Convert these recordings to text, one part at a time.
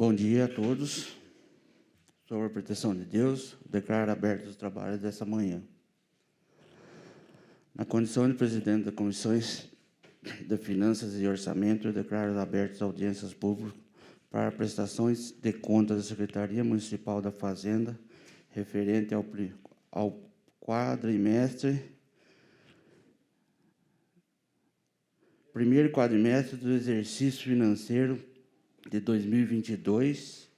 Bom dia a todos. Sob a proteção de Deus, declaro abertos os trabalhos dessa manhã. Na condição de presidente das comissões de Finanças e Orçamento, eu declaro abertas audiências públicas para prestações de contas da Secretaria Municipal da Fazenda, referente ao primeiro quadrimestre do exercício financeiro de 2022,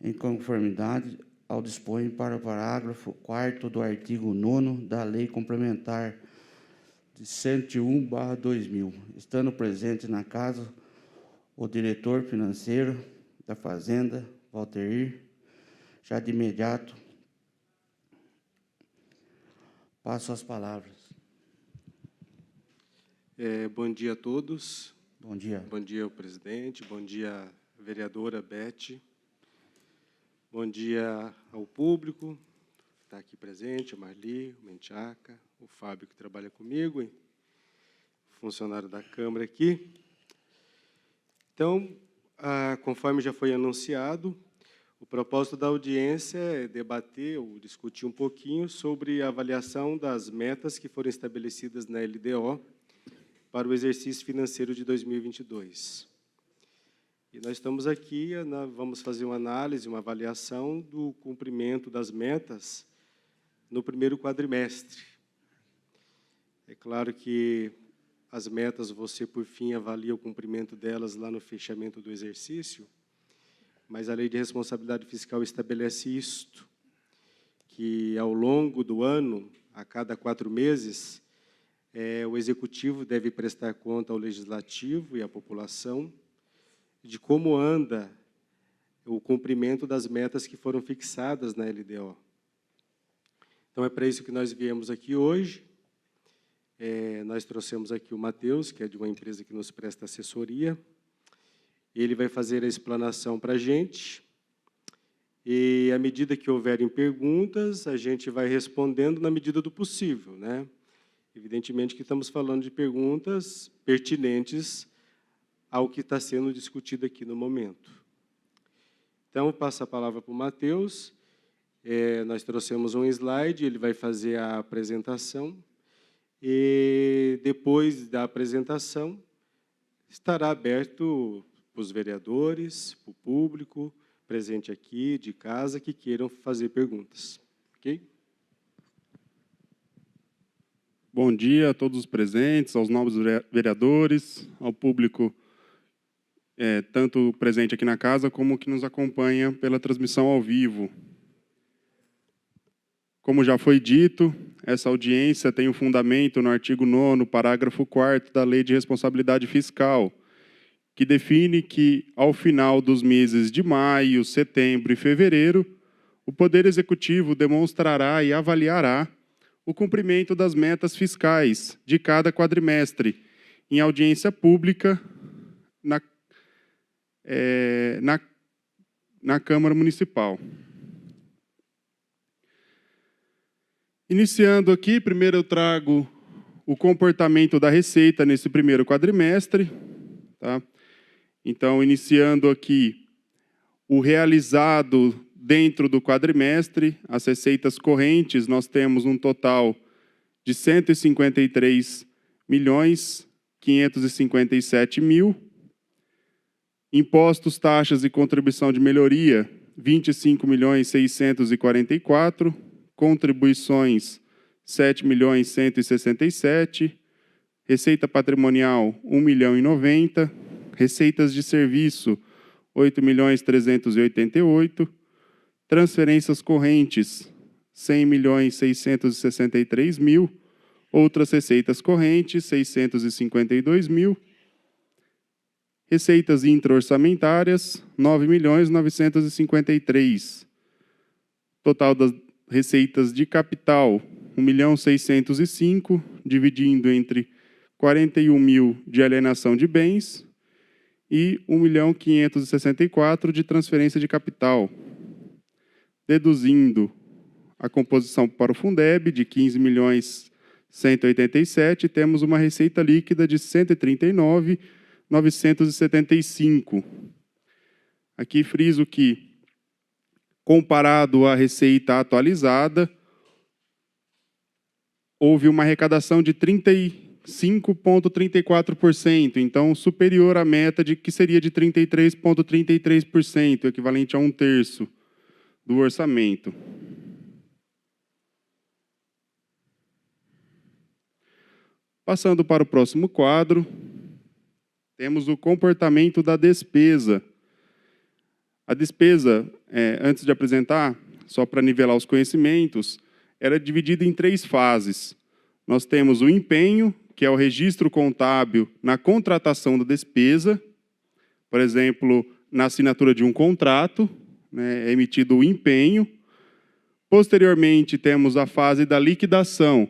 em conformidade ao dispõe para o parágrafo 4º do artigo 9º da Lei Complementar de 101/2000, estando presente na casa o diretor financeiro da Fazenda, Valterir. Já de imediato, passo as palavras. Bom dia a todos. Bom dia. Bom dia ao presidente, bom dia à vereadora Beth, bom dia ao público que está aqui presente, a Marli, o Menchaca, o Fábio que trabalha comigo, e funcionário da Câmara aqui. Então, conforme já foi anunciado, o propósito da audiência é debater ou discutir um pouquinho sobre a avaliação das metas que foram estabelecidas na LDO para o exercício financeiro de 2022. E nós estamos aqui, vamos fazer uma análise, uma avaliação do cumprimento das metas no primeiro quadrimestre. É claro que as metas, você, por fim, avalia o cumprimento delas lá no fechamento do exercício, mas a Lei de Responsabilidade Fiscal estabelece isto, que, ao longo do ano, a cada 4 meses, o Executivo deve prestar conta ao Legislativo e à população de como anda o cumprimento das metas que foram fixadas na LDO. Então, é para isso que nós viemos aqui hoje. Nós trouxemos aqui o Matheus, que é de uma empresa que nos presta assessoria. Ele vai fazer a explanação para a gente. E, à medida que houverem perguntas, a gente vai respondendo na medida do possível, né? Evidentemente que estamos falando de perguntas pertinentes ao que está sendo discutido aqui no momento. Então, passo a palavra para o Matheus. Nós trouxemos um slide, ele vai fazer a apresentação. E, depois da apresentação, estará aberto para os vereadores, para o público presente aqui, de casa, que queiram fazer perguntas. Ok? Bom dia a todos os presentes, aos novos vereadores, ao público, tanto presente aqui na casa, como que nos acompanha pela transmissão ao vivo. Como já foi dito, essa audiência tem o fundamento no artigo 9º, parágrafo 4º da Lei de Responsabilidade Fiscal, que define que, ao final dos meses de maio, setembro e fevereiro, o Poder Executivo demonstrará e avaliará o cumprimento das metas fiscais de cada quadrimestre, em audiência pública na Câmara Municipal. Iniciando aqui, primeiro eu trago o comportamento da receita nesse primeiro quadrimestre. Tá? Então, iniciando aqui o realizado dentro do quadrimestre, as receitas correntes, nós temos um total de 153.557.000. Impostos, taxas e contribuição de melhoria, 25.644. Contribuições, 7.167.000. Receita patrimonial, 1.090.000. Receitas de serviço, 8.388.000. Transferências correntes, 100.663.000. Outras receitas correntes, 652.000. Receitas intra-orçamentárias, 9.953.000. Total das receitas de capital, 1.605.000, dividindo entre 41.000 de alienação de bens e 1.564.000 de transferência de capital. Deduzindo a composição para o Fundeb de 15.187.000, temos uma receita líquida de 139.975. Aqui friso que, comparado à receita atualizada, houve uma arrecadação de 35,34%, então superior à meta que seria de 33,33%, equivalente a 1/3 do orçamento. Passando para o próximo quadro, temos o comportamento da despesa. A despesa, antes de apresentar, só para nivelar os conhecimentos, era dividida em 3 fases. Nós temos o empenho, que é o registro contábil na contratação da despesa, por exemplo, na assinatura de um contrato, é emitido o empenho. Posteriormente, temos a fase da liquidação,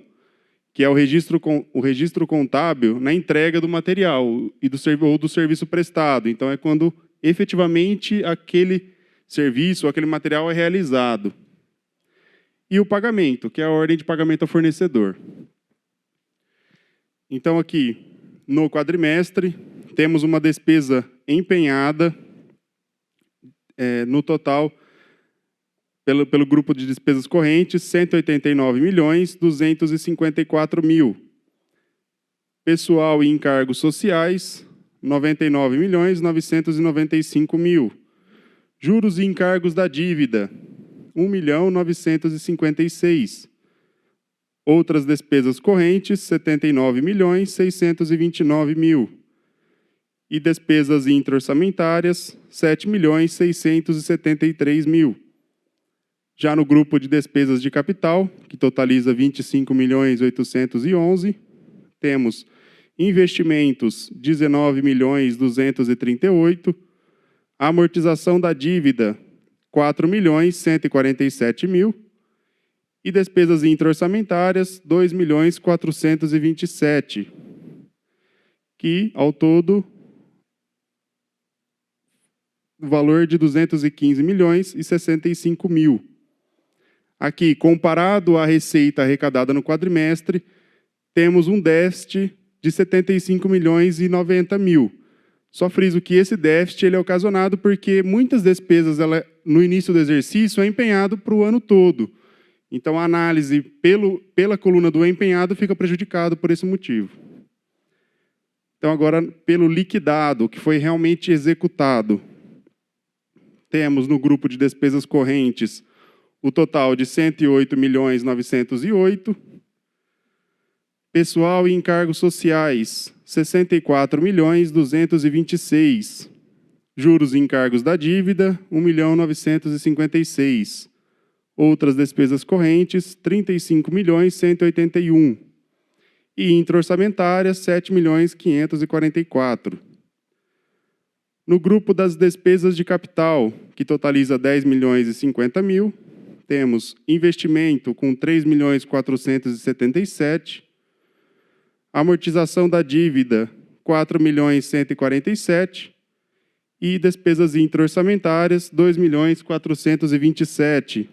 que é o registro contábil na entrega do material ou do serviço prestado. Então, é quando efetivamente aquele serviço ou aquele material é realizado. E o pagamento, que é a ordem de pagamento ao fornecedor. Então, aqui, no quadrimestre, temos uma despesa empenhada, no total, pelo grupo de despesas correntes, R$ 189.254.000. Pessoal e encargos sociais, R$ 99.995.000. Juros e encargos da dívida, R$ 1.956.000. Outras despesas correntes, R$ 79.629.000. E despesas intra-orçamentárias, R$ 7.673.000. Já no grupo de despesas de capital, que totaliza R$ 25.811.000, temos investimentos, R$ 19.238.000, amortização da dívida, R$ 4.147.000, e despesas intra-orçamentárias, R$ 2.427.000, que, ao todo, o valor de R$ 215.065.000. Aqui, comparado à receita arrecadada no quadrimestre, temos um déficit de R$ 75.090.000. Só friso que esse déficit ele é ocasionado porque muitas despesas, no início do exercício, é empenhado para o ano todo. Então, a análise pela coluna do empenhado fica prejudicado por esse motivo. Então, agora, pelo liquidado, que foi realmente executado, temos no grupo de despesas correntes o total de R$ 108.908.000, pessoal e encargos sociais, R$ 64.226.000, juros e encargos da dívida, R$ 1.956.000, outras despesas correntes, R$ 35.181.000, e intra-orçamentárias, R$ 7.544.000. No grupo das despesas de capital, que totaliza R$ 10.050.000, temos investimento com R$ 3.477.000, amortização da dívida, R$ 4.147.000, e despesas intra-orçamentárias, R$ 2.427.000,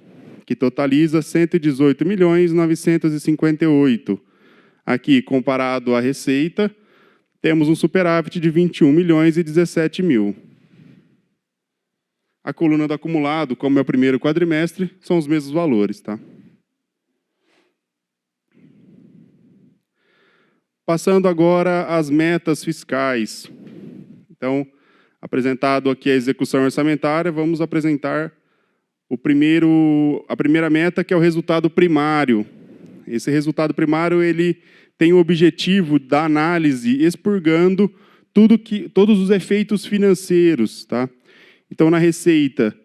que totaliza R$ 118.958.000. Aqui, comparado à receita, temos um superávit de R$ 21.017.000. A coluna do acumulado, como é o primeiro quadrimestre, são os mesmos valores, tá? Passando agora às metas fiscais. Então, apresentado aqui a execução orçamentária, vamos apresentar a primeira meta, que é o resultado primário. Esse resultado primário ele tem o objetivo da análise expurgando todos os efeitos financeiros, tá? Então, na receita,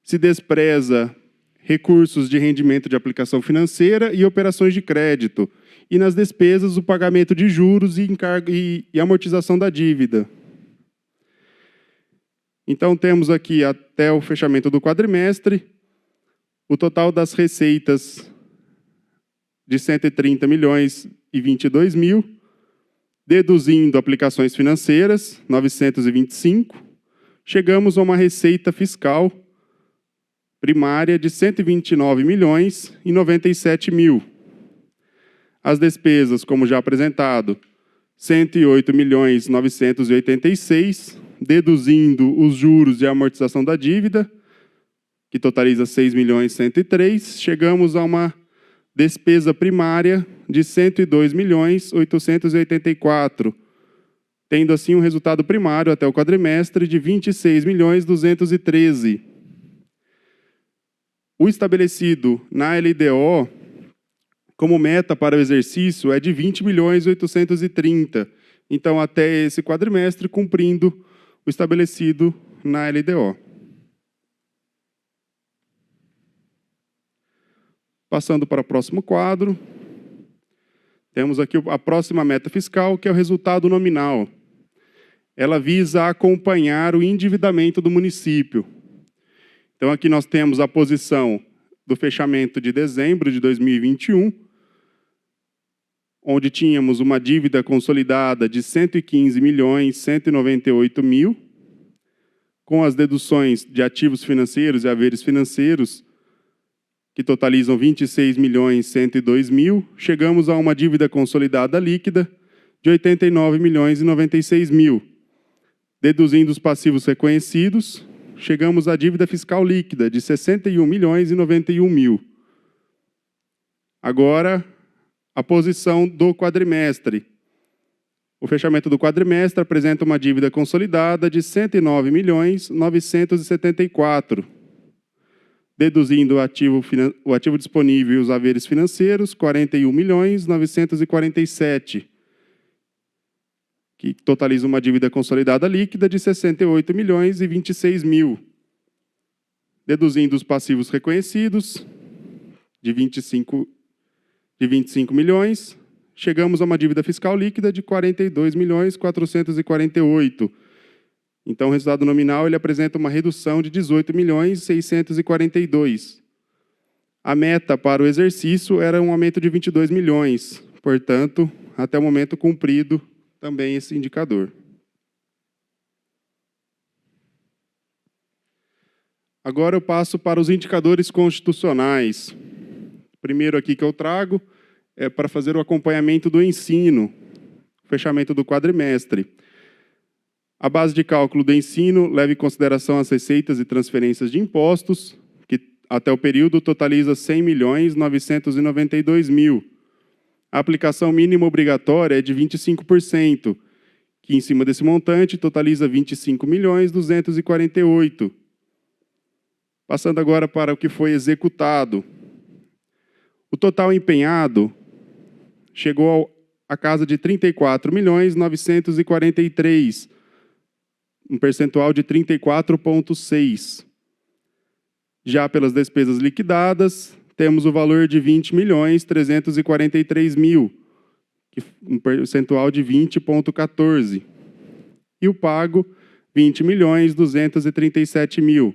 se despreza recursos de rendimento de aplicação financeira e operações de crédito. E nas despesas, o pagamento de juros e amortização da dívida. Então, temos aqui, até o fechamento do quadrimestre, o total das receitas de R$ 130.022.000, deduzindo aplicações financeiras, 925, chegamos a uma receita fiscal primária de R$ 129.097.000. As despesas, como já apresentado, R$ 108.986.000, deduzindo os juros e a amortização da dívida, que totaliza 6.103.000, chegamos a uma despesa primária de 102.884.000, tendo assim um resultado primário até o quadrimestre de 26.213.000. O estabelecido na LDO como meta para o exercício é de 20.830.000. Então, até esse quadrimestre, cumprindo o estabelecido na LDO. Passando para o próximo quadro, temos aqui a próxima meta fiscal, que é o resultado nominal. Ela visa acompanhar o endividamento do município. Então, aqui nós temos a posição do fechamento de dezembro de 2021, onde tínhamos uma dívida consolidada de 115.198.000, com as deduções de ativos financeiros e haveres financeiros, que totalizam 26.102.000, chegamos a uma dívida consolidada líquida de 89.096.000. Deduzindo os passivos reconhecidos, chegamos à dívida fiscal líquida de 61.091.000. Agora, a posição do quadrimestre. O fechamento do quadrimestre apresenta uma dívida consolidada de 109.974.000. Deduzindo o ativo disponível e os haveres financeiros, 41.947.000, que totaliza uma dívida consolidada líquida de 68.026.000. Deduzindo os passivos reconhecidos, de 25 milhões, chegamos a uma dívida fiscal líquida de 42.448.000. Então, o resultado nominal ele apresenta uma redução de 18.642.000. A meta para o exercício era um aumento de 22 milhões. Portanto, até o momento cumprido também esse indicador. Agora eu passo para os indicadores constitucionais. O primeiro aqui que eu trago é para fazer o acompanhamento do ensino, fechamento do quadrimestre. A base de cálculo do ensino leva em consideração as receitas e transferências de impostos, que até o período totaliza 100.992.000. A aplicação mínima obrigatória é de 25%, que em cima desse montante totaliza 25.248.000. Passando agora para o que foi executado. O total empenhado chegou à casa de 34.943.000, um percentual de 34,6%. Já pelas despesas liquidadas, temos o valor de 20.343.000, um percentual de 20,14%. E o pago, 20.237.000,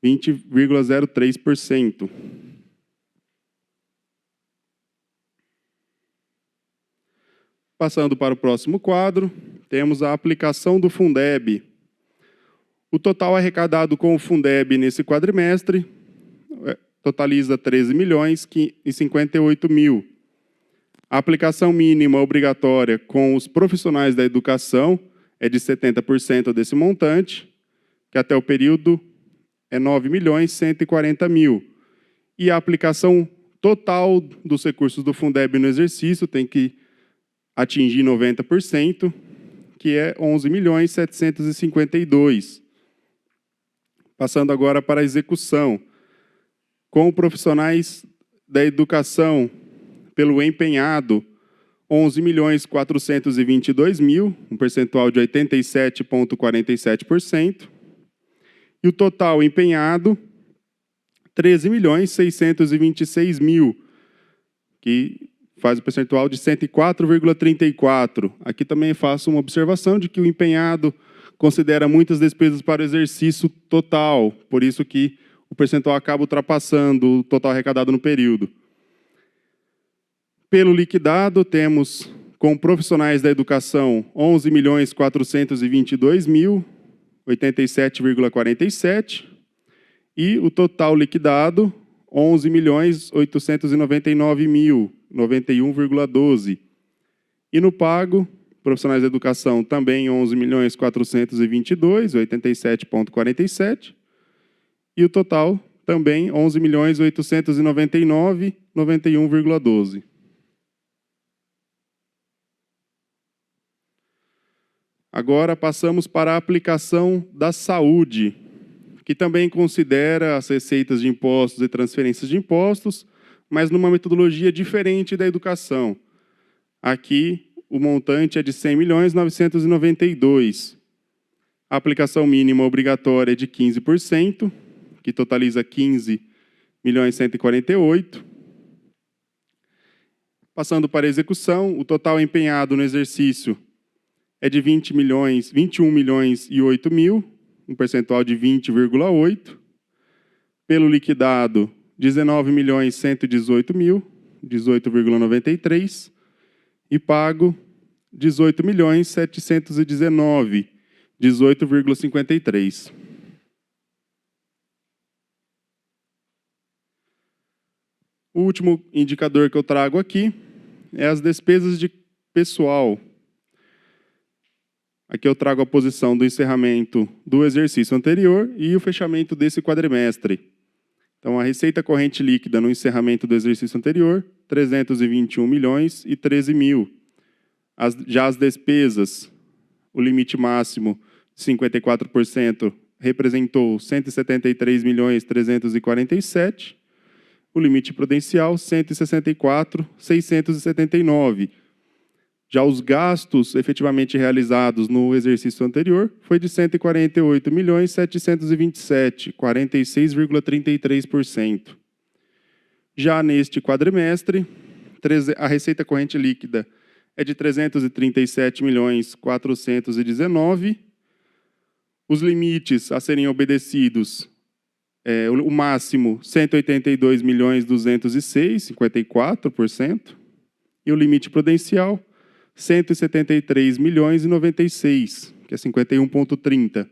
20,03%. Passando para o próximo quadro, temos a aplicação do Fundeb. O total arrecadado com o Fundeb nesse quadrimestre totaliza 13.058.000. A aplicação mínima obrigatória com os profissionais da educação é de 70% desse montante, que até o período é 9.140.000. E a aplicação total dos recursos do Fundeb no exercício tem que atingir 90%, que é 11.752.000. Passando agora para a execução. Com profissionais da educação, pelo empenhado, 11.422.000, um percentual de 87,47%. E o total empenhado, 13.626.000, que faz o percentual de 104,34%. Aqui também faço uma observação de que o empenhado considera muitas despesas para o exercício total, por isso que o percentual acaba ultrapassando o total arrecadado no período. Pelo liquidado, temos, com profissionais da educação, 11.422.000, 87,47%, e o total liquidado, 11.899.000, 91,12%. E no pago, Profissionais da educação, também 11.422.000, 87,47. E o total, também 11.899.000, 91,12. Agora passamos para a aplicação da saúde, que também considera as receitas de impostos e transferências de impostos, mas numa metodologia diferente da educação. Aqui, o montante é de 100.992.000. A aplicação mínima obrigatória é de 15%, que totaliza 15.148.000. Passando para a execução, o total empenhado no exercício é de 21.008.000, um percentual de 20,8%. Pelo liquidado, 19.118.000, 18,93%. E pago, 18.719.000, 18,53%. O último indicador que eu trago aqui é as despesas de pessoal. Aqui eu trago a posição do encerramento do exercício anterior e o fechamento desse quadrimestre. Então, a receita corrente líquida no encerramento do exercício anterior, 321.013.000. Já as despesas, o limite máximo de 54% representou 173.347.000. O limite prudencial, 164.679. Já os gastos efetivamente realizados no exercício anterior foi de 148.727.000, 46,33%. Já neste quadrimestre, a receita corrente líquida é de 337.419.000. Os limites a serem obedecidos, o máximo 182.206.000, 54%. E o limite prudencial, 173.096.000, que é 51,30%.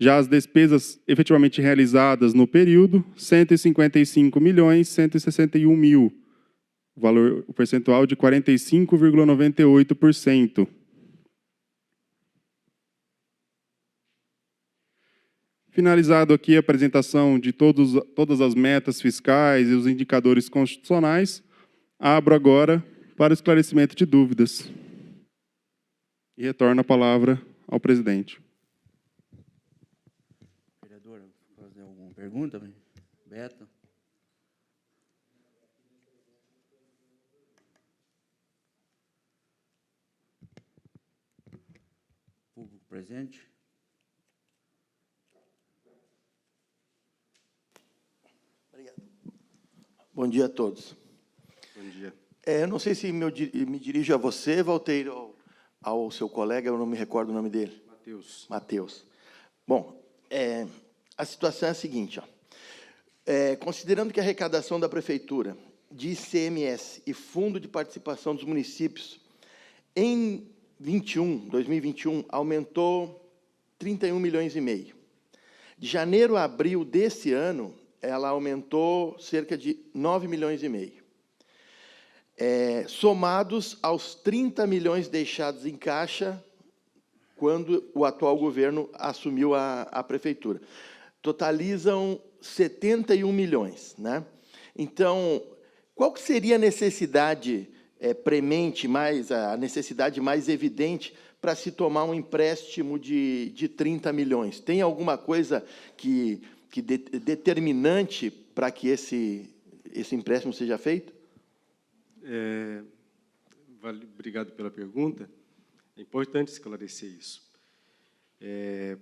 Já as despesas efetivamente realizadas no período, 155.161.000, o percentual de 45,98%. Finalizado aqui a apresentação de todas as metas fiscais e os indicadores constitucionais, abro agora para esclarecimento de dúvidas. E retorno a palavra ao presidente. Vereadora, fazer alguma pergunta? Beto? Público presente? Obrigado. Bom dia a todos. Bom dia. Eu não sei se me dirijo a você, Valteiro, ao seu colega, eu não me recordo o nome dele. Matheus. Matheus. Bom, a situação é a seguinte. Considerando que a arrecadação da Prefeitura de ICMS e Fundo de Participação dos Municípios em 2021 aumentou 31,5 milhões. De janeiro a abril desse ano, ela aumentou cerca de 9,5 milhões. Somados aos 30 milhões deixados em caixa quando o atual governo assumiu a prefeitura. Totalizam 71 milhões. Né? Então, qual que seria a necessidade premente, a necessidade mais evidente para se tomar um empréstimo de 30 milhões? Tem alguma coisa determinante para que esse empréstimo seja feito? Obrigado pela pergunta. É importante esclarecer isso.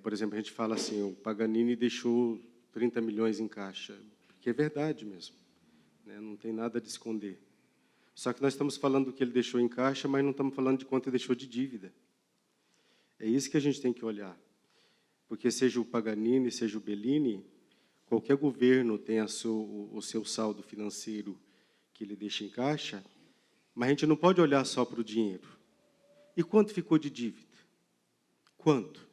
Por exemplo, a gente fala assim, o Paganini deixou 30 milhões em caixa, que é verdade mesmo, né? Não tem nada de esconder. Só que nós estamos falando do que ele deixou em caixa, mas não estamos falando de quanto ele deixou de dívida. É isso que a gente tem que olhar. Porque seja o Paganini, seja o Bellini, qualquer governo tem o seu saldo financeiro que ele deixa em caixa, mas a gente não pode olhar só para o dinheiro. E quanto ficou de dívida? Quanto?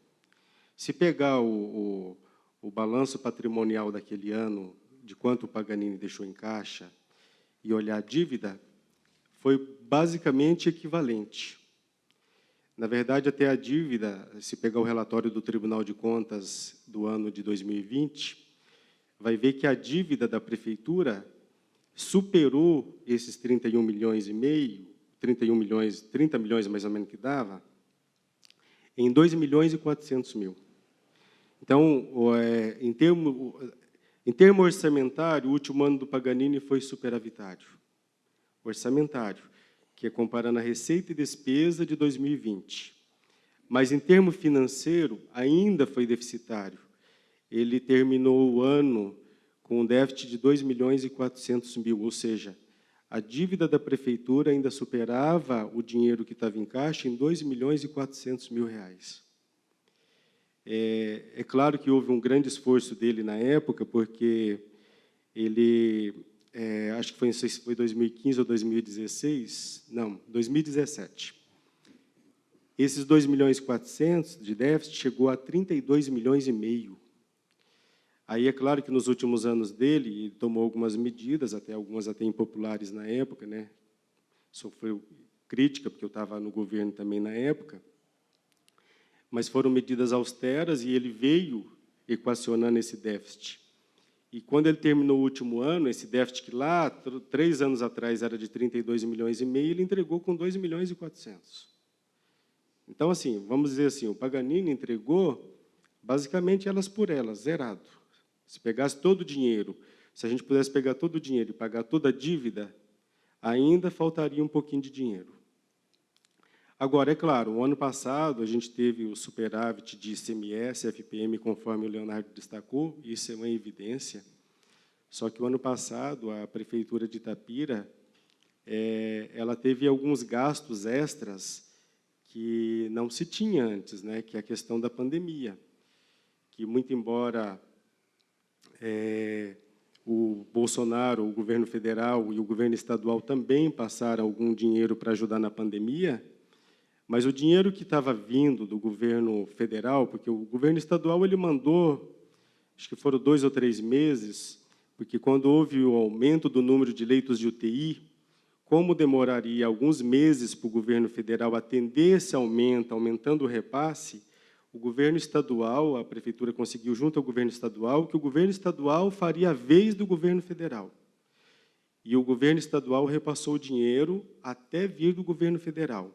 Se pegar o balanço patrimonial daquele ano, de quanto o Paganini deixou em caixa, e olhar a dívida, foi basicamente equivalente. Na verdade, até a dívida, se pegar o relatório do Tribunal de Contas do ano de 2020, vai ver que a dívida da Prefeitura superou esses 31 milhões e meio, 31 milhões, 30 milhões mais ou menos que dava, em 2 milhões e 400 mil. Então, em termo orçamentário, o último ano do Paganini foi superavitário. Orçamentário, que é comparando a receita e despesa de 2020. Mas, em termo financeiro, ainda foi deficitário. Ele terminou o ano com um déficit de 2 milhões e 400 mil, ou seja, a dívida da Prefeitura ainda superava o dinheiro que estava em caixa em 2 milhões e 400 mil reais. É claro que houve um grande esforço dele na época, porque ele, acho que foi 2015 ou 2016, não, 2017. Esses 2 milhões e 400 de déficit chegou a 32 milhões e meio. Aí é claro que nos últimos anos dele, ele tomou algumas medidas, algumas até impopulares na época, né? Sofreu crítica, porque eu estava no governo também na época, mas foram medidas austeras e ele veio equacionando esse déficit. E quando ele terminou o último ano, esse déficit que lá, 3 anos atrás, era de 32 milhões e meio, ele entregou com 2 milhões e 400. Então, assim, vamos dizer assim, o Paganini entregou basicamente elas por elas, zerado. Se pegasse todo o dinheiro, se a gente pudesse pegar todo o dinheiro e pagar toda a dívida, ainda faltaria um pouquinho de dinheiro. Agora, é claro, o ano passado a gente teve o superávit de ICMS, FPM, conforme o Leonardo destacou, isso é uma evidência. Só que o ano passado a Prefeitura de Itapira, ela teve alguns gastos extras que não se tinha antes, né, que é a questão da pandemia, que muito embora o Bolsonaro, o governo federal e o governo estadual também passaram algum dinheiro para ajudar na pandemia, mas o dinheiro que estava vindo do governo federal, porque o governo estadual ele mandou, acho que foram 2 ou 3 meses, porque quando houve o aumento do número de leitos de UTI, como demoraria alguns meses para o governo federal atender esse aumento, aumentando o repasse, o governo estadual, a prefeitura conseguiu, junto ao governo estadual, que o governo estadual faria a vez do governo federal. E o governo estadual repassou o dinheiro até vir do governo federal.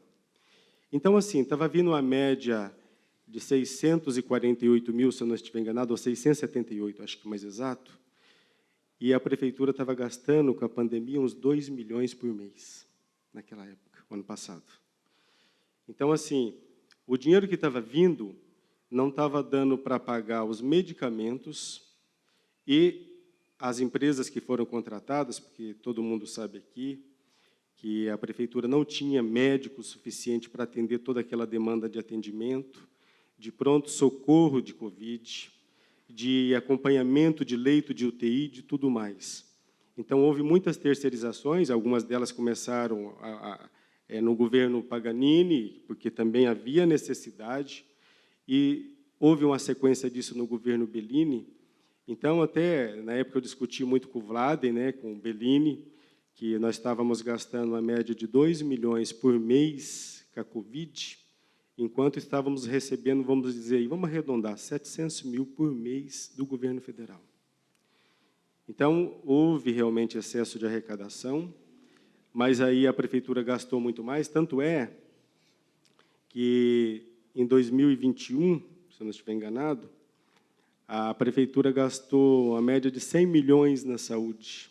Então, assim, estava vindo uma média de 648 mil, se eu não estiver enganado, ou 678, acho que mais exato, e a prefeitura estava gastando, com a pandemia, uns 2 milhões por mês, naquela época, ano passado. Então, assim, o dinheiro que estava vindo não estava dando para pagar os medicamentos e as empresas que foram contratadas, porque todo mundo sabe aqui que a prefeitura não tinha médico suficiente para atender toda aquela demanda de atendimento, de pronto-socorro de Covid, de acompanhamento de leito de UTI, de tudo mais. Então, houve muitas terceirizações, algumas delas começaram no governo Paganini, porque também havia necessidade, e houve uma sequência disso no governo Bellini. Então, até, na época, eu discuti muito com o Vladen, né, com o Bellini, que nós estávamos gastando uma média de 2 milhões por mês com a Covid, enquanto estávamos recebendo, vamos dizer, vamos arredondar, 700 mil por mês do governo federal. Então, houve realmente excesso de arrecadação, mas aí a prefeitura gastou muito mais, tanto é que, em 2021, se eu não estiver enganado, a prefeitura gastou a média de 100 milhões na saúde.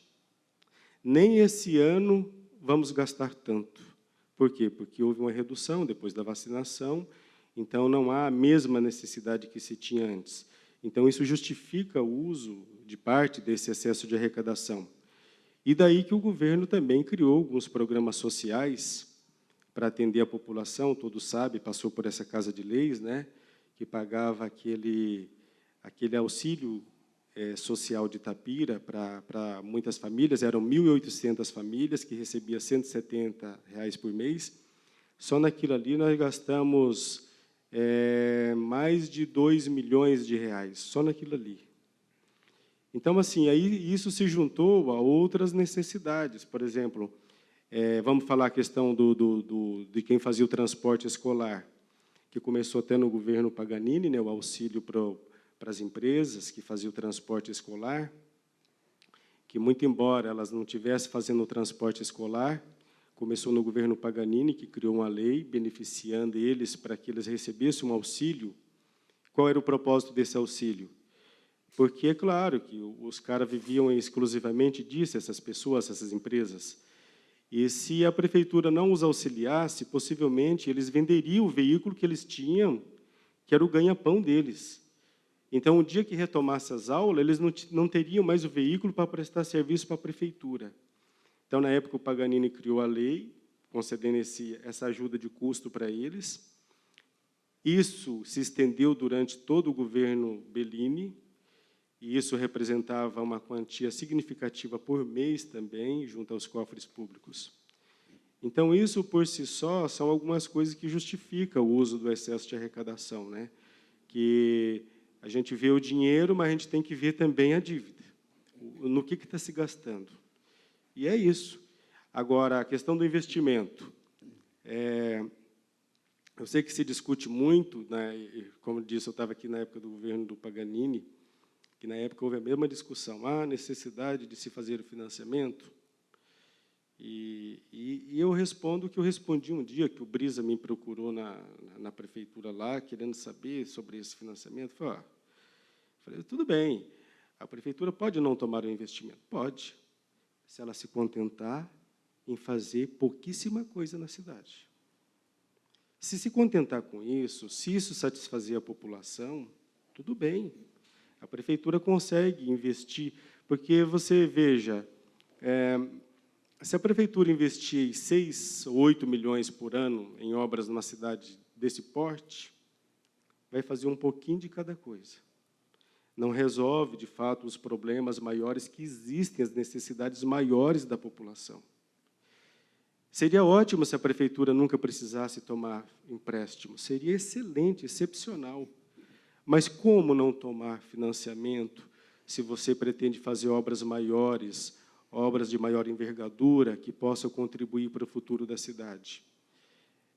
Nem esse ano vamos gastar tanto. Por quê? Porque houve uma redução depois da vacinação, então não há a mesma necessidade que se tinha antes. Então, isso justifica o uso de parte desse excesso de arrecadação. E daí que o governo também criou alguns programas sociais para atender a população, todos sabem, passou por essa Casa de Leis, né, que pagava aquele auxílio social de Itapira para muitas famílias, eram 1.800 famílias que recebiam R$ 170 por mês. Só naquilo ali nós gastamos mais de 2 milhões de reais, só naquilo ali. Então, assim, aí isso se juntou a outras necessidades. Por exemplo, vamos falar a questão de quem fazia o transporte escolar. que começou até no governo Paganini, né, o auxílio para as empresas que faziam o transporte escolar, que, muito embora elas não estivessem fazendo o transporte escolar, começou no governo Paganini, que criou uma lei beneficiando eles para que eles recebessem um auxílio. Qual era o propósito desse auxílio? Porque é claro que os caras viviam exclusivamente disso, essas pessoas, essas empresas. E se a prefeitura não os auxiliasse, possivelmente eles venderiam o veículo que eles tinham, que era o ganha-pão deles. Então, o dia que retomasse as aulas, eles não teriam mais o veículo para prestar serviço para a prefeitura. Então, na época, o Paganini criou a lei, concedendo essa ajuda de custo para eles. Isso se estendeu durante todo o governo Bellini, e isso representava uma quantia significativa por mês também, junto aos cofres públicos. Então, isso, por si só, são algumas coisas que justificam o uso do excesso de arrecadação, né? Que a gente vê o dinheiro, mas a gente tem que ver também a dívida, no que está se gastando. E é isso. Agora, a questão do investimento. Eu sei que se discute muito, né, como disse, eu estava aqui na época do governo do Paganini, que na época houve a mesma discussão, há necessidade de se fazer o financiamento. E eu respondo o que eu respondi um dia, que o Brisa me procurou na prefeitura lá, querendo saber sobre esse financiamento. Falei, tudo bem, a prefeitura pode não tomar o investimento? Pode, se ela se contentar em fazer pouquíssima coisa na cidade. Se contentar com isso, se isso satisfazer a população, tudo bem. A prefeitura consegue investir, porque você veja, se a prefeitura investir 6 ou 8 milhões por ano em obras numa cidade desse porte, vai fazer um pouquinho de cada coisa. Não resolve, de fato, os problemas maiores que existem, as necessidades maiores da população. Seria ótimo se a prefeitura nunca precisasse tomar empréstimo. Seria excelente, excepcional. Mas como não tomar financiamento se você pretende fazer obras maiores, obras de maior envergadura, que possam contribuir para o futuro da cidade?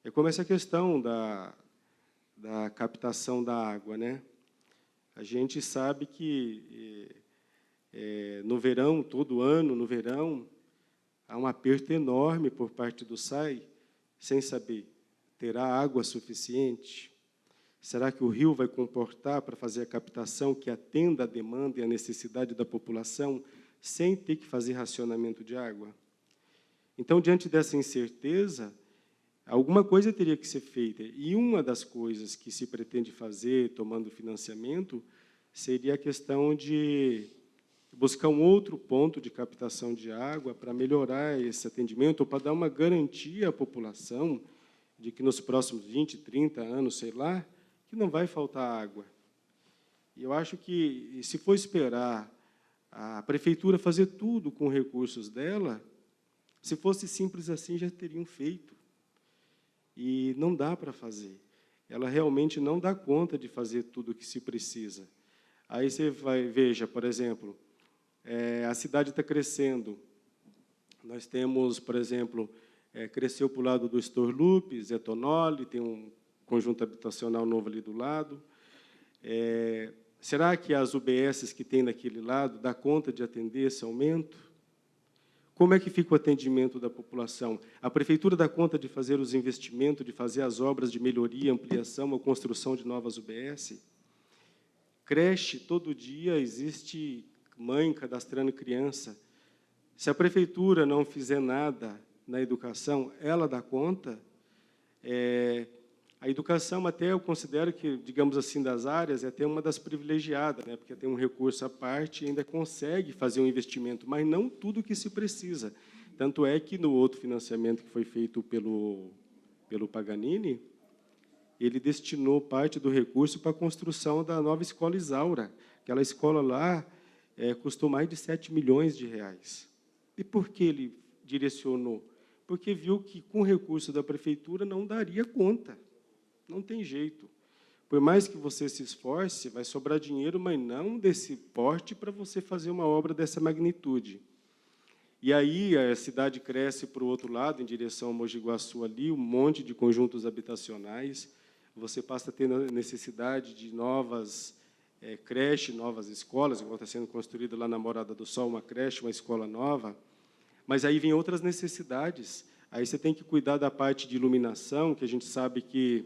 É como essa questão da captação da água, né? A gente sabe que, no verão, todo ano, no verão, há um aperto enorme por parte do SAI, sem saber, terá água suficiente? Será que o rio vai comportar para fazer a captação que atenda à demanda e à necessidade da população, sem ter que fazer racionamento de água? Então, diante dessa incerteza, alguma coisa teria que ser feita. E uma das coisas que se pretende fazer, tomando financiamento, seria a questão de buscar um outro ponto de captação de água para melhorar esse atendimento, ou para dar uma garantia à população de que nos próximos 20, 30 anos, sei lá, que não vai faltar água. E eu acho que, se for esperar a prefeitura fazer tudo com recursos dela, se fosse simples assim, já teriam feito. E não dá para fazer. Ela realmente não dá conta de fazer tudo o que se precisa. Aí você veja, por exemplo, a cidade está crescendo. Nós temos, por exemplo, cresceu para o lado do Storlupe, Zé Tonoli, tem um conjunto habitacional novo ali do lado. Será que as UBSs que tem naquele lado dá conta de atender esse aumento? Como é que fica o atendimento da população? A prefeitura dá conta de fazer os investimentos, de fazer as obras de melhoria, ampliação ou construção de novas UBS? Creche, todo dia existe mãe cadastrando criança. Se a prefeitura não fizer nada na educação, ela dá conta? A educação, até eu considero que, digamos assim, das áreas, é até uma das privilegiadas, né? Porque tem um recurso à parte e ainda consegue fazer um investimento, mas não tudo o que se precisa. Tanto é que, no outro financiamento que foi feito pelo Paganini, ele destinou parte do recurso para a construção da nova escola Isaura. Aquela escola lá custou mais de 7 milhões de reais. E por que ele direcionou? Porque viu que, com o recurso da prefeitura, não daria conta. Não tem jeito. Por mais que você se esforce, vai sobrar dinheiro, mas não desse porte para você fazer uma obra dessa magnitude. E aí a cidade cresce para o outro lado, em direção ao Mogi Guaçu ali, um monte de conjuntos habitacionais, você passa a ter necessidade de novas creches, novas escolas, igual está sendo construída lá na Morada do Sol, uma creche, uma escola nova, mas aí vem outras necessidades. Aí você tem que cuidar da parte de iluminação, que a gente sabe que,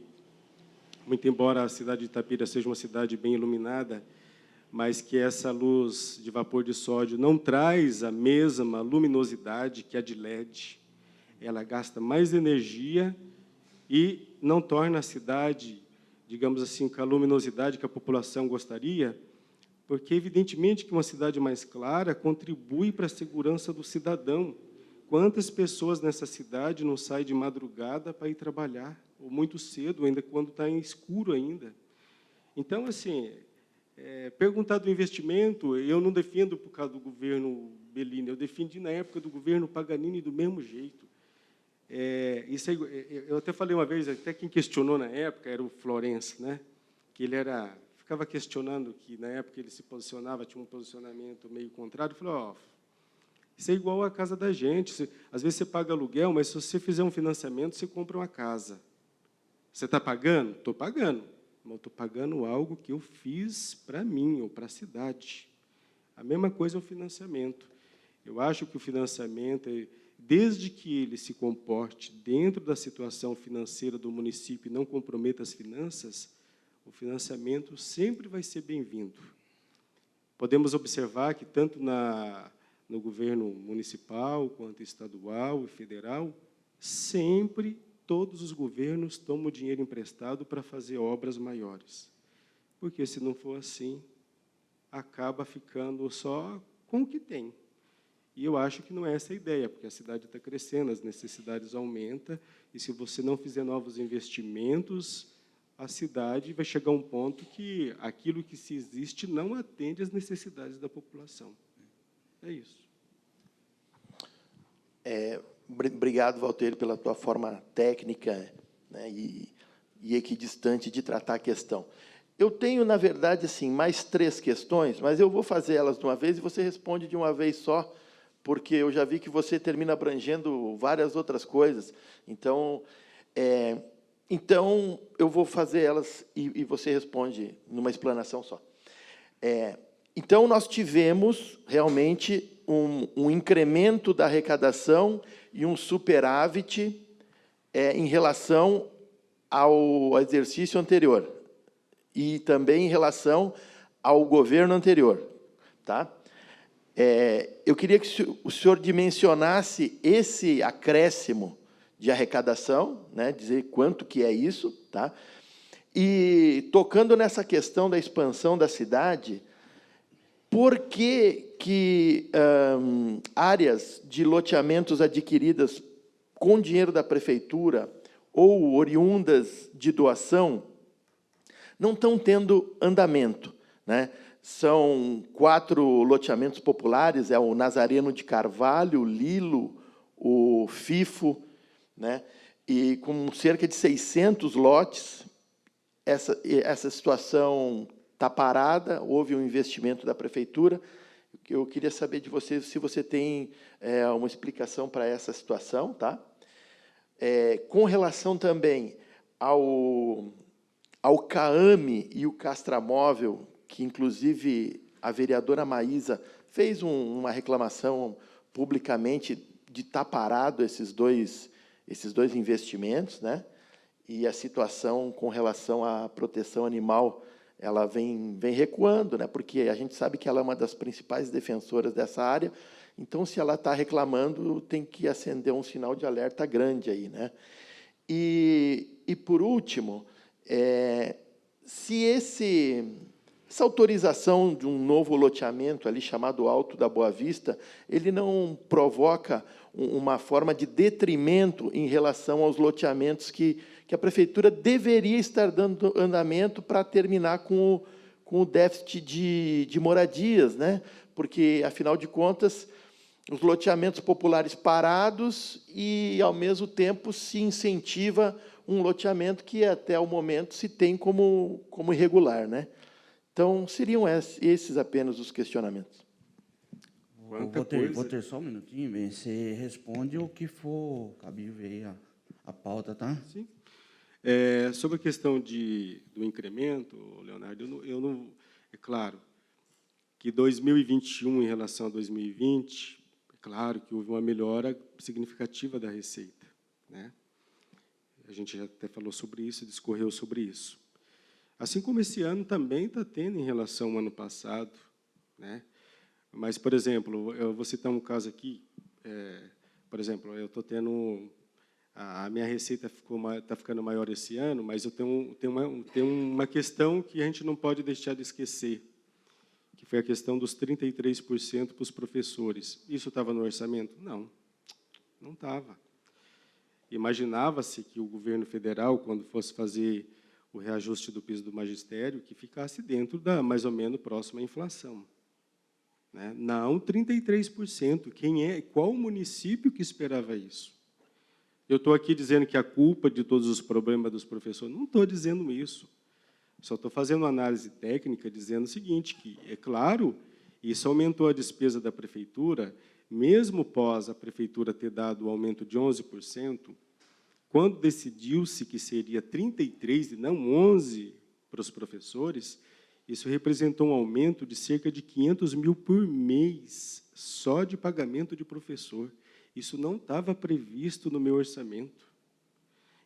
muito embora a cidade de Itapira seja uma cidade bem iluminada, mas que essa luz de vapor de sódio não traz a mesma luminosidade que a de LED. Ela gasta mais energia e não torna a cidade, digamos assim, com a luminosidade que a população gostaria, porque, evidentemente, que uma cidade mais clara contribui para a segurança do cidadão. Quantas pessoas nessa cidade não saem de madrugada para ir trabalhar, ou muito cedo, ainda quando está em escuro ainda? Então, assim, perguntar do investimento, eu não defendo por causa do governo Bellini, eu defendi na época do governo Paganini do mesmo jeito. Isso aí, eu até falei uma vez, até quem questionou na época era o Florença, né? Que ele ficava questionando que, na época, ele se posicionava, tinha um posicionamento meio contrário, falou, isso é igual à casa da gente, às vezes você paga aluguel, mas se você fizer um financiamento, você compra uma casa. Você está pagando? Estou pagando, mas eu estou pagando algo que eu fiz para mim, ou para a cidade. A mesma coisa é o financiamento. Eu acho que o financiamento, desde que ele se comporte dentro da situação financeira do município e não comprometa as finanças, o financiamento sempre vai ser bem-vindo. Podemos observar que, tanto no governo municipal, quanto estadual e federal, sempre todos os governos tomam dinheiro emprestado para fazer obras maiores. Porque, se não for assim, acaba ficando só com o que tem. E eu acho que não é essa a ideia, porque a cidade está crescendo, as necessidades aumentam, e se você não fizer novos investimentos, a cidade vai chegar a um ponto que aquilo que se existe não atende às necessidades da população. É isso. Obrigado, Valter, pela tua forma técnica, né, e equidistante de tratar a questão. Eu tenho, na verdade, assim, mais 3 questões, mas eu vou fazer elas de uma vez e você responde de uma vez só, porque eu já vi que você termina abrangendo várias outras coisas. Então, eu vou fazer elas e você responde numa explanação só. Então, nós tivemos, realmente, um incremento da arrecadação e um superávit em relação ao exercício anterior e também em relação ao governo anterior. Tá? Eu queria que o senhor dimensionasse esse acréscimo de arrecadação, né, dizer quanto que é isso, tá? E, tocando nessa questão da expansão da cidade, por que áreas de loteamentos adquiridas com dinheiro da prefeitura ou oriundas de doação não estão tendo andamento, né? São 4 loteamentos populares, o Nazareno de Carvalho, o Lilo, o Fifo, né? E com cerca de 600 lotes, essa situação está parada, houve um investimento da prefeitura. Eu queria saber de você se você tem uma explicação para essa situação. Tá? Com relação também ao CAAME e o Castramóvel, que, inclusive, a vereadora Maísa fez uma reclamação publicamente de estar parado esses dois investimentos, né? E a situação com relação à proteção animal, ela vem recuando, né? Porque a gente sabe que ela é uma das principais defensoras dessa área, então, se ela está reclamando, tem que acender um sinal de alerta grande aí, né? E por último, se essa autorização de um novo loteamento, ali chamado Alto da Boa Vista, ele não provoca uma forma de detrimento em relação aos loteamentos que a prefeitura deveria estar dando andamento para terminar com o déficit de moradias, né? Porque, afinal de contas, os loteamentos populares parados e, ao mesmo tempo, se incentiva um loteamento que, até o momento, se tem como irregular, né? Então, seriam esses apenas os questionamentos. Vou ter só um minutinho, bem. Você responde o que for cabível aí, a pauta, tá? Sim. Sobre a questão do incremento, Leonardo, é claro que 2021 em relação a 2020, é claro que houve uma melhora significativa da receita, né? A gente já até falou sobre isso, discorreu sobre isso. Assim como esse ano também está tendo em relação ao ano passado, né? Mas, por exemplo, eu vou citar um caso aqui. Por exemplo, eu estou tendo a minha receita está ficando maior esse ano, mas eu tenho uma questão que a gente não pode deixar de esquecer, que foi a questão dos 33% para os professores. Isso estava no orçamento? Não, não estava. Imaginava-se que o governo federal, quando fosse fazer o reajuste do piso do magistério, que ficasse dentro da mais ou menos próxima à inflação, né? Não 33%. Qual município que esperava isso? Eu estou aqui dizendo que a culpa de todos os problemas dos professores. Não estou dizendo isso. Só estou fazendo uma análise técnica dizendo o seguinte, que, é claro, isso aumentou a despesa da prefeitura, mesmo pós a prefeitura ter dado o aumento de 11%, quando decidiu-se que seria 33% e não 11% para os professores, isso representou um aumento de cerca de 500 mil por mês, só de pagamento de professor. Isso não estava previsto no meu orçamento.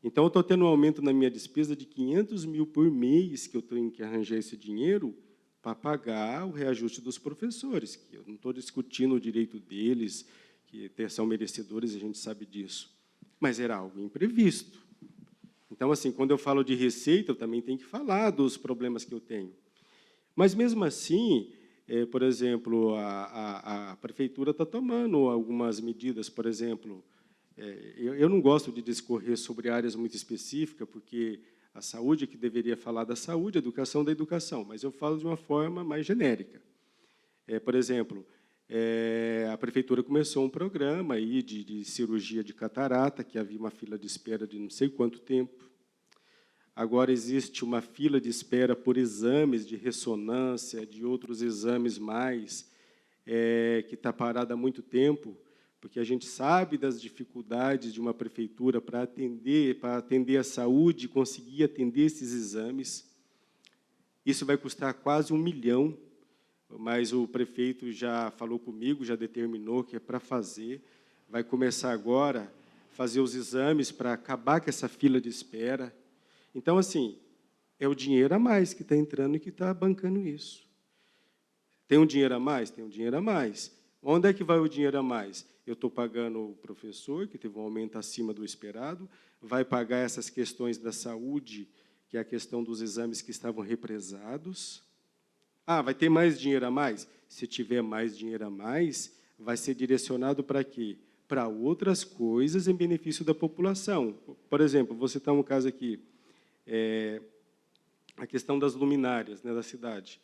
Então, eu estou tendo um aumento na minha despesa de 500 mil por mês, que eu tenho que arranjar esse dinheiro para pagar o reajuste dos professores, que eu não estou discutindo o direito deles, que são merecedores, a gente sabe disso. Mas era algo imprevisto. Então, assim, quando eu falo de receita, eu também tenho que falar dos problemas que eu tenho. Mas, mesmo assim, por exemplo, a prefeitura está tomando algumas medidas, por exemplo, eu não gosto de discorrer sobre áreas muito específicas, porque a saúde é que deveria falar da saúde, a educação da educação, mas eu falo de uma forma mais genérica. Por exemplo, a prefeitura começou um programa aí de cirurgia de catarata, que havia uma fila de espera de não sei quanto tempo. Agora existe uma fila de espera por exames de ressonância, de outros exames mais, que está parada há muito tempo, porque a gente sabe das dificuldades de uma prefeitura para atender a saúde, conseguir atender esses exames. Isso vai custar quase 1 milhão, mas o prefeito já falou comigo, já determinou que é para fazer. Vai começar agora a fazer os exames para acabar com essa fila de espera. Então, assim, é o dinheiro a mais que está entrando e que está bancando isso. Tem um dinheiro a mais? Tem um dinheiro a mais. Onde é que vai o dinheiro a mais? Eu estou pagando o professor, que teve um aumento acima do esperado, vai pagar essas questões da saúde, que é a questão dos exames que estavam represados. Ah, vai ter mais dinheiro a mais? Se tiver mais dinheiro a mais, vai ser direcionado para quê? Para outras coisas em benefício da população. Por exemplo, vou citar um caso aqui, a questão das luminárias, né, da cidade.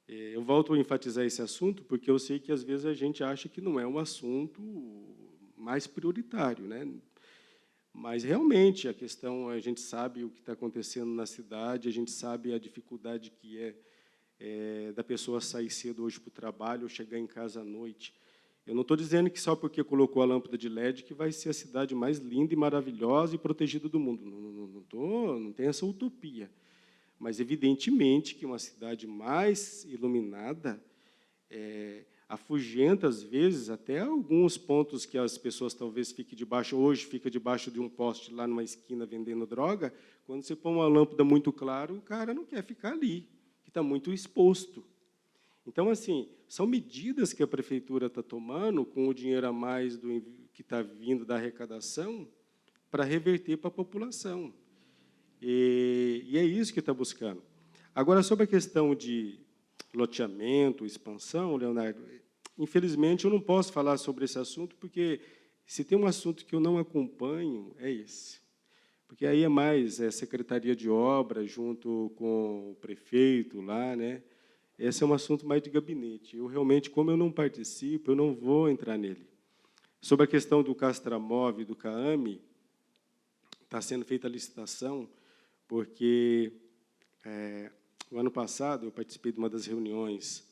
Eu volto a enfatizar esse assunto porque eu sei que, às vezes, a gente acha que não é um assunto mais prioritário, né? Mas, realmente, a questão, a gente sabe o que está acontecendo na cidade, a gente sabe a dificuldade que da pessoa sair cedo hoje para o trabalho ou chegar em casa à noite. Eu não estou dizendo que só porque colocou a lâmpada de LED que vai ser a cidade mais linda e maravilhosa e protegida do mundo. Não tem essa utopia. Mas, evidentemente, que uma cidade mais iluminada afugenta, às vezes, até alguns pontos que as pessoas talvez fiquem debaixo, hoje fica debaixo de um poste lá numa esquina vendendo droga, quando você põe uma lâmpada muito clara, o cara não quer ficar ali, que está muito exposto. Então, assim, são medidas que a prefeitura está tomando com o dinheiro a mais que está vindo da arrecadação para reverter para a população. E é isso que está buscando. Agora, sobre a questão de loteamento, expansão, Leonardo, infelizmente, eu não posso falar sobre esse assunto, porque se tem um assunto que eu não acompanho, é esse. Porque aí é mais Secretaria de Obras, junto com o prefeito lá, né? Esse é um assunto mais de gabinete. Eu, realmente, como eu não participo, eu não vou entrar nele. Sobre a questão do Castramov e do CAAME, está sendo feita a licitação, porque o ano passado eu participei de uma das reuniões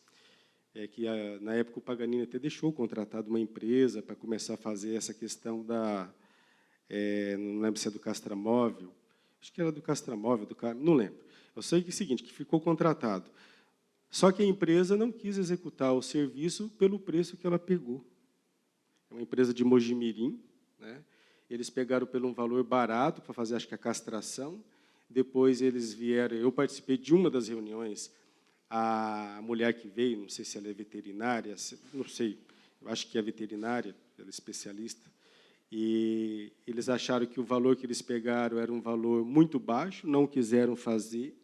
que, na época, o Paganini até deixou contratado uma empresa para começar a fazer essa questão da, não lembro se é do Castramóvel, acho que era do Castramóvel, não lembro. Eu sei que é o seguinte, que ficou contratado. Só que a empresa não quis executar o serviço pelo preço que ela pegou. É uma empresa de Mojimirim, né? Eles pegaram por um valor barato para fazer, acho que a castração. Depois eles vieram, eu participei de uma das reuniões, a mulher que veio, não sei se ela é veterinária, não sei, eu acho que é veterinária, ela é especialista, e eles acharam que o valor que eles pegaram era um valor muito baixo, não quiseram fazer,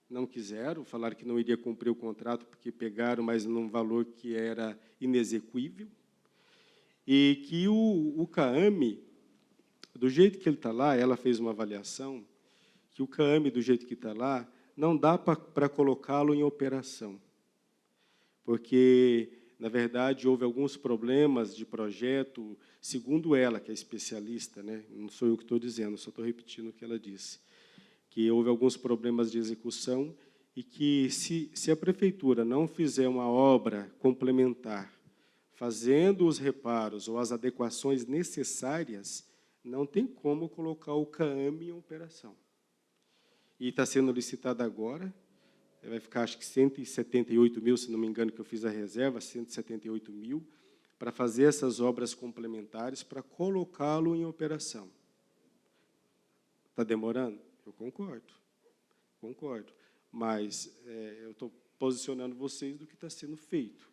não quiseram, falaram que não iria cumprir o contrato porque pegaram, mas num valor que era inexequível, e que o CAAME, do jeito que ele está lá, ela fez uma avaliação, que o CAAME, do jeito que está lá, não dá para colocá-lo em operação, porque, na verdade, houve alguns problemas de projeto, segundo ela, que é especialista, né? Não sou eu que estou dizendo, só estou repetindo o que ela disse, que houve alguns problemas de execução e que, se a prefeitura não fizer uma obra complementar, fazendo os reparos ou as adequações necessárias, não tem como colocar o CAAME em operação. E está sendo licitado agora, vai ficar, acho que 178 mil, se não me engano, que eu fiz a reserva, 178 mil, para fazer essas obras complementares, para colocá-lo em operação. Está demorando? Eu concordo, mas eu estou posicionando vocês do que está sendo feito.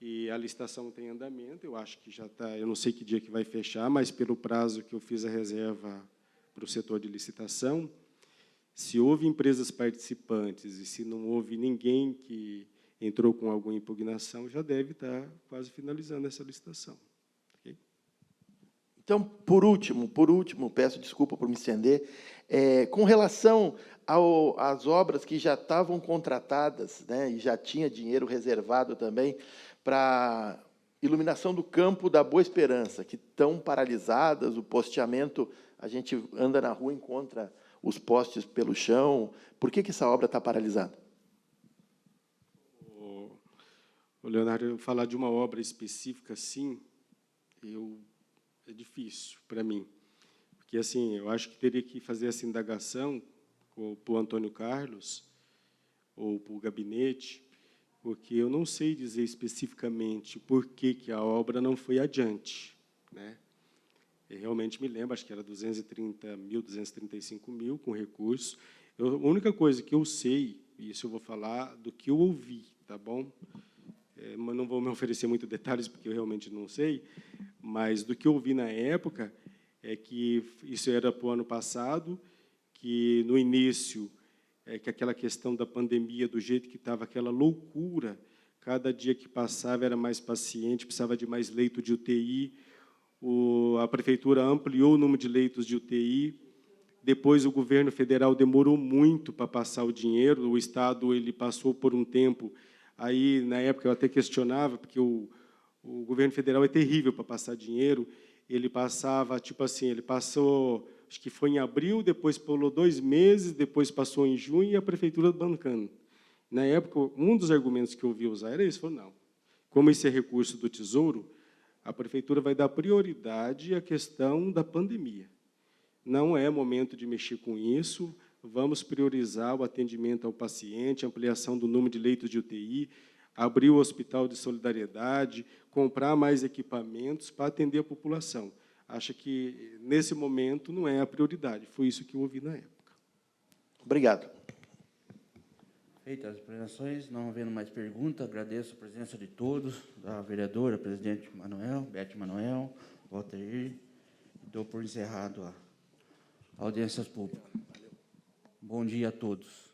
E a licitação tem andamento, eu acho que já está, eu não sei que dia que vai fechar, mas pelo prazo que eu fiz a reserva para o setor de licitação, se houve empresas participantes e se não houve ninguém que entrou com alguma impugnação, já deve estar quase finalizando essa licitação. Okay? Então, por último, peço desculpa por me estender, com relação às obras que já estavam contratadas, né, e já tinha dinheiro reservado também para iluminação do campo da Boa Esperança, que estão paralisadas, o posteamento, a gente anda na rua e encontra os postes pelo chão. Por que essa obra está paralisada? Leonardo, eu falar de uma obra específica, sim, é difícil para mim. Porque, assim, eu acho que teria que fazer essa indagação para o Antônio Carlos ou para o gabinete, porque eu não sei dizer especificamente por que a obra não foi adiante, né? Eu realmente me lembro, acho que era 230 mil, 235 mil com recurso. A única coisa que eu sei, e isso eu vou falar do que eu ouvi, tá bom? Mas não vou me oferecer muitos detalhes, porque eu realmente não sei, mas do que eu ouvi na época é que isso era para o ano passado, que no início, que aquela questão da pandemia, do jeito que estava aquela loucura, cada dia que passava era mais paciente, precisava de mais leito de UTI, a prefeitura ampliou o número de leitos de UTI, depois o governo federal demorou muito para passar o dinheiro, o Estado ele passou por um tempo, aí, na época, eu até questionava, porque o governo federal é terrível para passar dinheiro, ele passava, tipo assim, ele passou, acho que foi em abril, depois pulou 2 meses, depois passou em junho, e a prefeitura bancando. Na época, um dos argumentos que eu ouvi usar era isso, falou, não, como esse é recurso do Tesouro, a prefeitura vai dar prioridade à questão da pandemia. Não é momento de mexer com isso, vamos priorizar o atendimento ao paciente, ampliação do número de leitos de UTI, abrir o hospital de solidariedade, comprar mais equipamentos para atender a população. Acho que, nesse momento, não é a prioridade. Foi isso que eu ouvi na época. Obrigado. Feitas as apresentações, não havendo mais perguntas, agradeço a presença de todos, da vereadora, presidente Manuel, Beth Manuel, Walter, dou por encerrado a audiência pública. Bom dia a todos.